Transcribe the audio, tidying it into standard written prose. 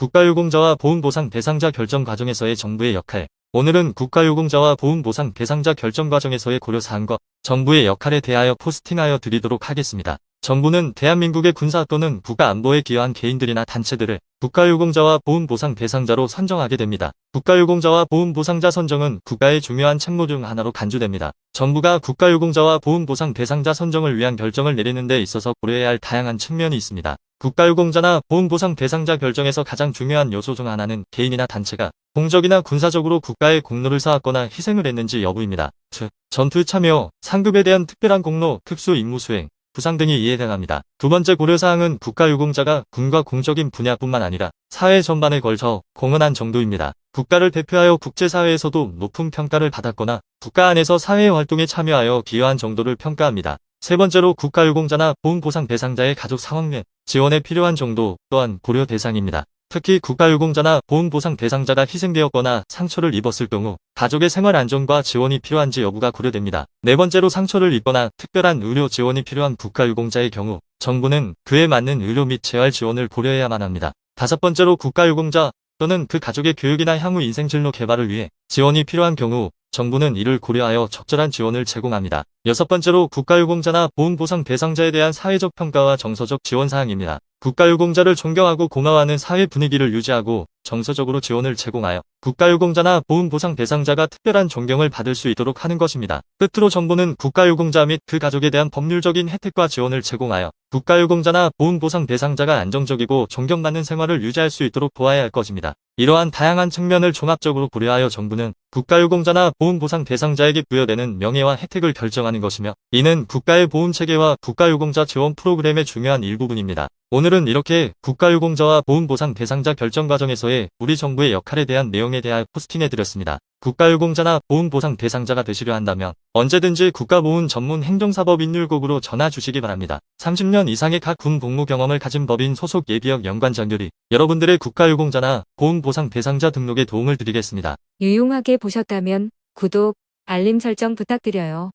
국가유공자와 보훈보상 대상자 결정 과정에서의 정부의 역할. 오늘은 국가유공자와 보훈보상 대상자 결정 과정에서의 고려사항과 정부의 역할에 대하여 포스팅하여 드리도록 하겠습니다. 정부는 대한민국의 군사 또는 국가 안보에 기여한 개인들이나 단체들을 국가유공자와 보훈보상 대상자로 선정하게 됩니다. 국가유공자와 보훈보상자 선정은 국가의 중요한 책무 중 하나로 간주됩니다. 정부가 국가유공자와 보훈보상 대상자 선정을 위한 결정을 내리는 데 있어서 고려해야 할 다양한 측면이 있습니다. 국가유공자나 보훈보상 대상자 결정에서 가장 중요한 요소 중 하나는 개인이나 단체가 공적이나 군사적으로 국가의 공로를 쌓았거나 희생을 했는지 여부입니다. 즉, 전투 참여, 상급에 대한 특별한 공로, 특수 임무 수행, 부상 등이 이에 해당합니다. 두 번째 고려사항은 국가유공자가 군과 공적인 분야뿐만 아니라 사회 전반에 걸쳐 공헌한 정도입니다. 국가를 대표하여 국제사회에서도 높은 평가를 받았거나 국가 안에서 사회 활동에 참여하여 기여한 정도를 평가합니다. 세 번째로 국가유공자나 보훈보상 대상자의 가족 상황 및 지원에 필요한 정도 또한 고려 대상입니다. 특히 국가유공자나 보훈보상 대상자가 희생되었거나 상처를 입었을 경우 가족의 생활 안정과 지원이 필요한지 여부가 고려됩니다. 네 번째로 상처를 입거나 특별한 의료 지원이 필요한 국가유공자의 경우 정부는 그에 맞는 의료 및 재활 지원을 고려해야만 합니다. 다섯 번째로 국가유공자 또는 그 가족의 교육이나 향후 인생 진로 개발을 위해 지원이 필요한 경우 정부는 이를 고려하여 적절한 지원을 제공합니다. 여섯 번째로 국가유공자나 보훈보상 대상자에 대한 사회적 평가와 정서적 지원 사항입니다. 국가유공자를 존경하고 고마워하는 사회 분위기를 유지하고 정서적으로 지원을 제공하여 국가유공자나 보훈보상 대상자가 특별한 존경을 받을 수 있도록 하는 것입니다. 끝으로 정부는 국가유공자 및 그 가족에 대한 법률적인 혜택과 지원을 제공하여 국가유공자나 보훈보상 대상자가 안정적이고 존경받는 생활을 유지할 수 있도록 도와야 할 것입니다. 이러한 다양한 측면을 종합적으로 고려하여 정부는 국가유공자나 보훈보상 대상자에게 부여되는 명예와 혜택을 결정하는 것이며 이는 국가의 보훈체계와 국가유공자 지원 프로그램의 중요한 일부분입니다. 오늘은 이렇게 국가유공자와 보훈보상 대상자 결정 과정에서의 우리 정부의 역할에 대한 내용에 대하여 포스팅해드렸습니다. 국가유공자나 보훈보상 대상자가 되시려 한다면 언제든지 국가보훈 전문 행정사법 119으로 전화 주시기 바랍니다. 30년 이상의 각 군 복무 경험을 가진 법인 소속 예비역 연관장렬이 여러분들의 국가유공자나 보훈보상 대상자 등록에 도움을 드리겠습니다. 유용하게 보셨다면 구독, 알림 설정 부탁드려요.